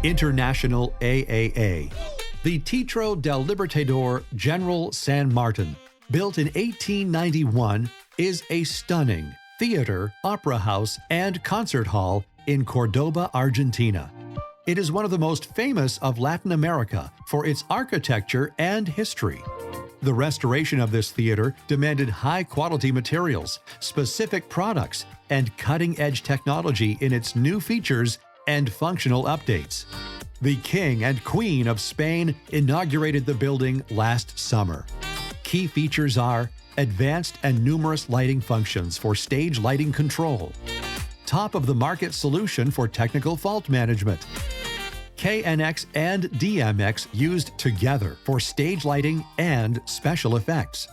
International AAA. The Teatro del Libertador General San Martin, built in 1891, is a stunning theater, opera house, and concert hall in Córdoba, Argentina. It is one of the most famous of Latin America for its architecture and history. The restoration of this theater demanded high-quality materials, specific products, and cutting-edge technology in its new features and functional updates. The King and Queen of Spain inaugurated the building last summer. Key features are advanced and numerous lighting functions for stage lighting control, top-of-the-market solution for technical fault management, KNX and DMX used together for stage lighting and special effects,